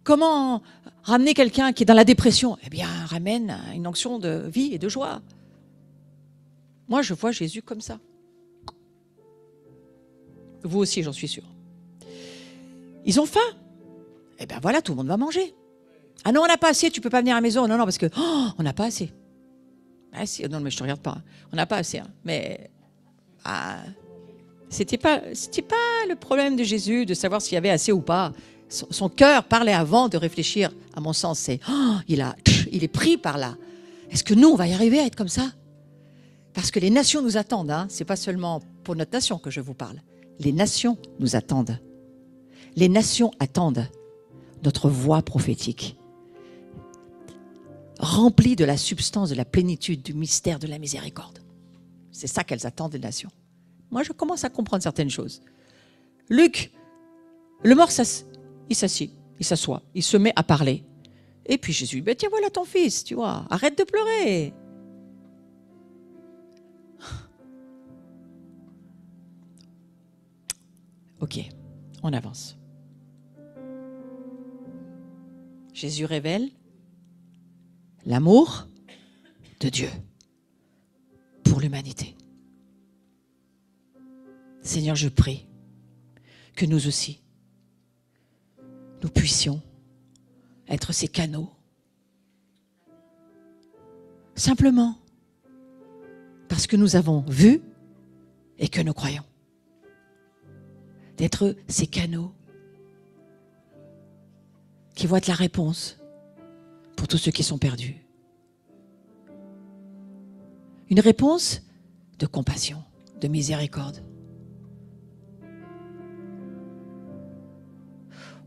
Comment ramener quelqu'un qui est dans la dépression? Eh bien, ramène une onction de vie et de joie. Moi, je vois Jésus comme ça. Vous aussi, j'en suis sûre. Ils ont faim. Eh bien voilà, tout le monde va manger. Ah non, on n'a pas assez, tu ne peux pas venir à la maison. Non, parce que on n'a pas assez. Ah si, non, mais je ne te regarde pas. On n'a pas assez. Hein. Mais c'était pas le problème de Jésus de savoir s'il y avait assez ou pas. Son cœur parlait avant de réfléchir. À mon sens, c'est il est pris par là. Est-ce que nous, on va y arriver à être comme ça? Parce que les nations nous attendent. Hein. Ce n'est pas seulement pour notre nation que je vous parle. Les nations nous attendent. Les nations attendent notre voix prophétique, remplie de la substance, de la plénitude, du mystère, de la miséricorde. C'est ça qu'elles attendent des nations. Moi, je commence à comprendre certaines choses. Luc, le mort, il s'assied, il s'assoit, il se met à parler. Et puis Jésus dit, tiens, voilà ton fils, tu vois, arrête de pleurer. Ok, on avance. Jésus révèle l'amour de Dieu pour l'humanité. Seigneur, je prie que nous aussi, nous puissions être ces canaux. Simplement parce que nous avons vu et que nous croyons. D'être ces canaux qui vont être la réponse pour tous ceux qui sont perdus. Une réponse de compassion, de miséricorde.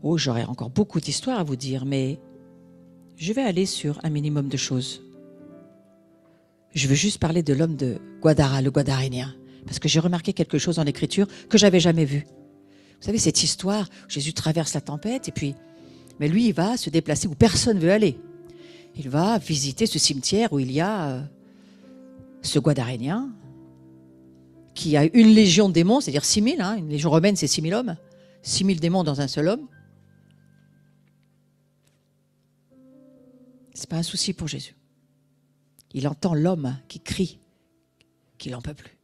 Oh, j'aurais encore beaucoup d'histoires à vous dire, mais je vais aller sur un minimum de choses. Je veux juste parler de l'homme de Guadara, le Guadarénien, parce que j'ai remarqué quelque chose en Écriture que j'avais jamais vu. Vous savez, cette histoire où Jésus traverse la tempête, et puis, mais lui, il va se déplacer où personne ne veut aller. Il va visiter ce cimetière où il y a ce Guadarénien qui a une légion de démons, c'est-à-dire 6000, une légion romaine, c'est 6000 hommes, 6000 démons dans un seul homme. Ce n'est pas un souci pour Jésus. Il entend l'homme qui crie qu'il n'en peut plus.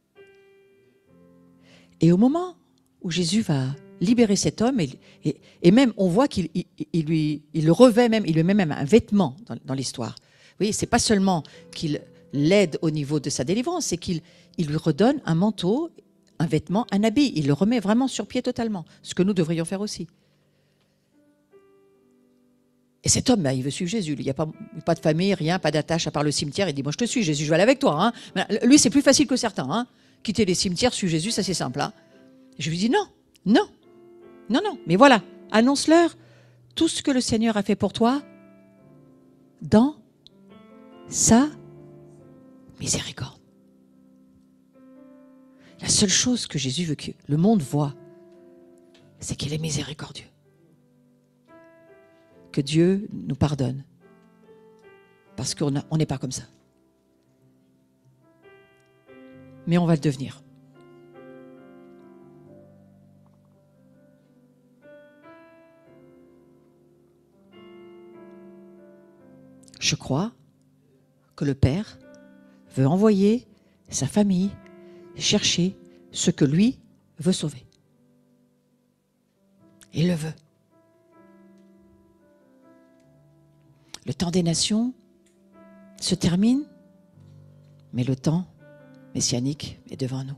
Et au moment où Jésus va libérer cet homme, et même on voit qu'il le revêt même, il lui met même un vêtement dans l'histoire. Vous voyez, ce n'est pas seulement qu'il l'aide au niveau de sa délivrance, c'est qu'il lui redonne un manteau, un vêtement, un habit. Il le remet vraiment sur pied totalement, ce que nous devrions faire aussi. Et cet homme, il veut suivre Jésus. Il n'y a pas de famille, rien, pas d'attache à part le cimetière. Il dit, moi je te suis, Jésus, je vais aller avec toi. Lui, c'est plus facile que certains. Quitter les cimetières, suivre Jésus, ça c'est simple. Je lui dis, non. Mais voilà, annonce-leur tout ce que le Seigneur a fait pour toi dans sa miséricorde. La seule chose que Jésus veut que le monde voit, c'est qu'il est miséricordieux. Que Dieu nous pardonne. Parce qu'on n'est pas comme ça. Mais on va le devenir. Je crois que le Père veut envoyer sa famille chercher ce que lui veut sauver. Il le veut. Le temps des nations se termine, mais le temps messianique est devant nous.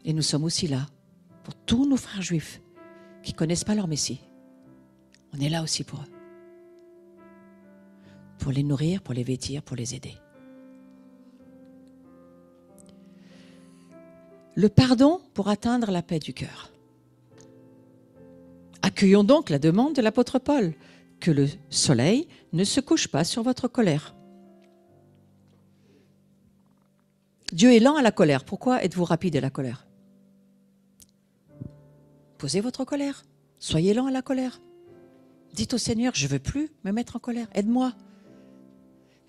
Et nous sommes aussi là pour tous nos frères juifs qui ne connaissent pas leur Messie. On est là aussi pour eux. Pour les nourrir, pour les vêtir, pour les aider. Le pardon pour atteindre la paix du cœur. Accueillons donc la demande de l'apôtre Paul. Que le soleil ne se couche pas sur votre colère. Dieu est lent à la colère. Pourquoi êtes-vous rapide à la colère? Posez votre colère. Soyez lent à la colère. Dites au Seigneur, je ne veux plus me mettre en colère. Aide-moi.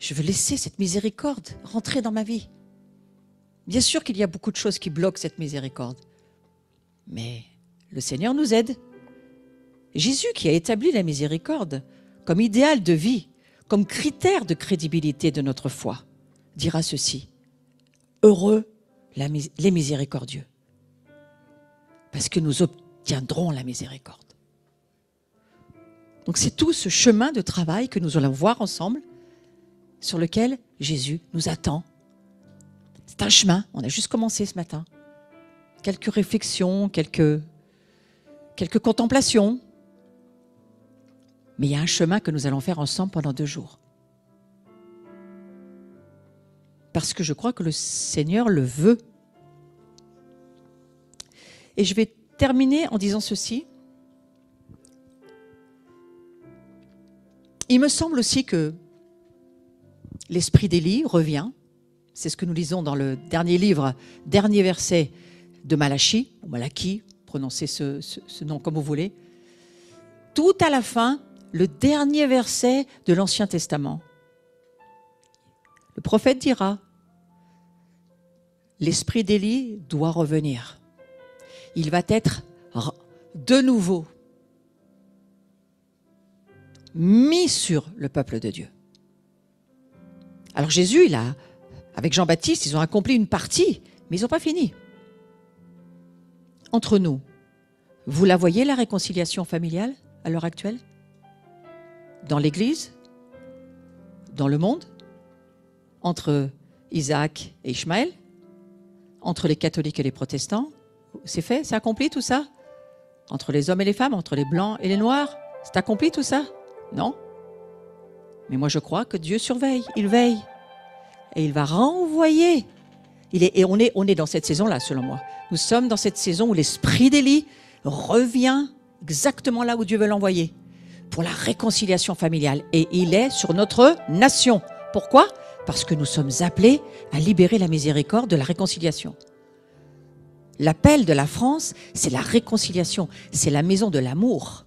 Je veux laisser cette miséricorde rentrer dans ma vie. Bien sûr qu'il y a beaucoup de choses qui bloquent cette miséricorde. Mais le Seigneur nous aide. Jésus qui a établi la miséricorde comme idéal de vie, comme critère de crédibilité de notre foi, dira ceci: heureux les miséricordieux, parce que nous obtiendrons la miséricorde. Donc c'est tout ce chemin de travail que nous allons voir ensemble, sur lequel Jésus nous attend. C'est un chemin, on a juste commencé ce matin. Quelques réflexions, quelques contemplations. Mais il y a un chemin que nous allons faire ensemble pendant 2 jours. Parce que je crois que le Seigneur le veut. Et je vais terminer en disant ceci. Il me semble aussi que l'esprit d'Élie revient. C'est ce que nous lisons dans le dernier livre, dernier verset de Malachie, ou Malachie, prononcez ce nom comme vous voulez. Tout à la fin, le dernier verset de l'Ancien Testament. Le prophète dira, l'esprit d'Élie doit revenir. il va être de nouveau mis sur le peuple de Dieu. Alors Jésus, avec Jean-Baptiste, ils ont accompli une partie, mais ils n'ont pas fini. Entre nous, vous la voyez, la réconciliation familiale à l'heure actuelle? Dans l'Église? Dans le monde? Entre Isaac et Ishmaël? Entre les catholiques et les protestants? C'est fait? C'est accompli tout ça? Entre les hommes et les femmes? Entre les blancs et les noirs? C'est accompli tout ça? Non. Mais moi je crois que Dieu surveille, il veille. Et il va renvoyer. On est dans cette saison-là, selon moi. Nous sommes dans cette saison où l'esprit d'Élie revient exactement là où Dieu veut l'envoyer, pour la réconciliation familiale. Et il est sur notre nation. Pourquoi? Parce que nous sommes appelés à libérer la miséricorde de la réconciliation. L'appel de la France, c'est la réconciliation. C'est la maison de l'amour.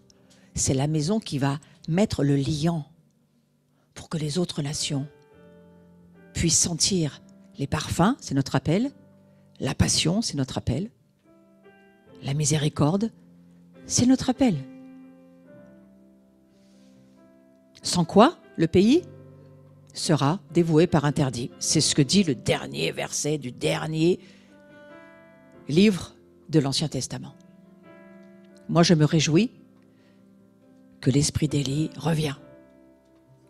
C'est la maison qui va mettre le liant pour que les autres nations puissent sentir les parfums, c'est notre appel. La passion, c'est notre appel. La miséricorde, c'est notre appel. Sans quoi, le pays sera dévoué par interdit. C'est ce que dit le dernier verset du dernier livre de l'Ancien Testament. Moi, je me réjouis que l'esprit d'Élie revient.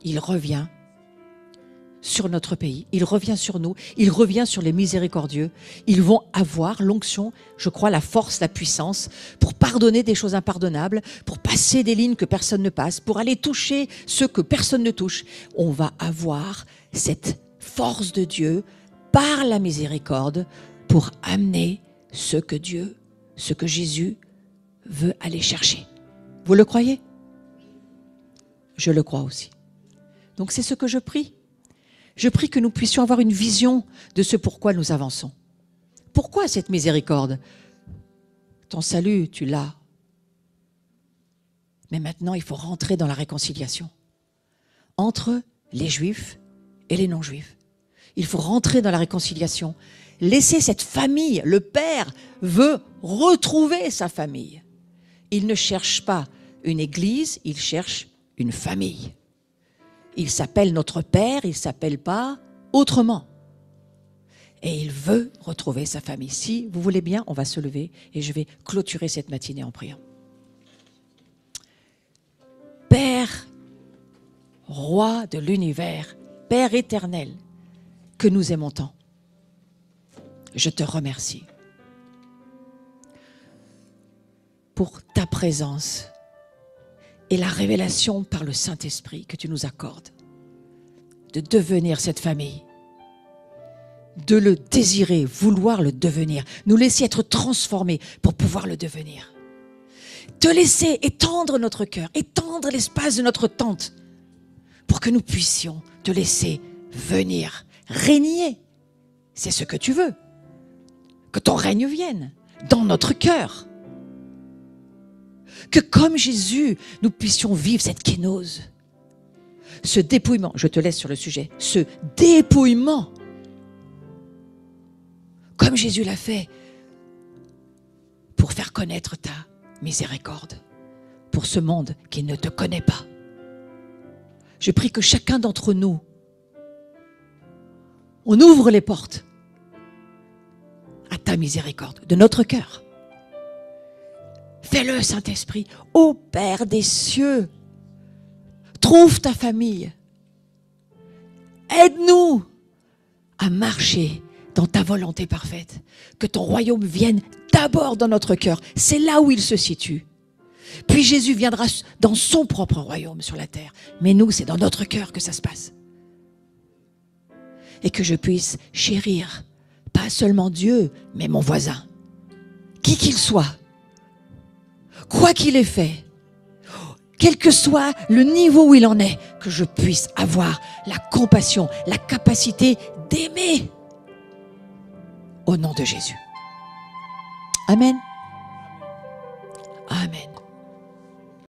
Il revient sur notre pays, il revient sur nous, il revient sur les miséricordieux. Ils vont avoir l'onction, je crois, la force, la puissance pour pardonner des choses impardonnables, pour passer des lignes que personne ne passe, pour aller toucher ceux que personne ne touche. On va avoir cette force de Dieu par la miséricorde pour amener ce que Jésus veut aller chercher. Vous le croyez? Je le crois aussi. Donc c'est ce que je prie. Je prie que nous puissions avoir une vision de ce pourquoi nous avançons. Pourquoi cette miséricorde? Ton salut, tu l'as. Mais maintenant, il faut rentrer dans la réconciliation entre les Juifs et les non-Juifs. Il faut rentrer dans la réconciliation. Laisser cette famille. Le Père veut retrouver sa famille. Il ne cherche pas une église, il cherche une famille. Il s'appelle notre Père, il ne s'appelle pas autrement. Et il veut retrouver sa famille. Si vous voulez bien, on va se lever et je vais clôturer cette matinée en priant. Père, Roi de l'univers, Père éternel, que nous aimons tant, je te remercie pour ta présence et la révélation par le Saint-Esprit que tu nous accordes de devenir cette famille, de le désirer, vouloir le devenir, nous laisser être transformés pour pouvoir le devenir. Te laisser étendre notre cœur, étendre l'espace de notre tente pour que nous puissions te laisser venir, régner. C'est ce que tu veux. Que ton règne vienne dans notre cœur. Que comme Jésus, nous puissions vivre cette kénose. Ce dépouillement, je te laisse sur le sujet, ce dépouillement. Comme Jésus l'a fait pour faire connaître ta miséricorde pour ce monde qui ne te connaît pas. Je prie que chacun d'entre nous, on ouvre les portes à ta miséricorde de notre cœur. Fais-le, Saint-Esprit. Ô Père des cieux, trouve ta famille. Aide-nous à marcher dans ta volonté parfaite. Que ton royaume vienne d'abord dans notre cœur. C'est là où il se situe. Puis Jésus viendra dans son propre royaume sur la terre. Mais nous, c'est dans notre cœur que ça se passe. Et que je puisse chérir, pas seulement Dieu, mais mon voisin. Qui qu'il soit. Quoi qu'il ait fait. Quel que soit le niveau où il en est, que je puisse avoir la compassion, la capacité d'aimer. Au nom de Jésus. Amen. Amen.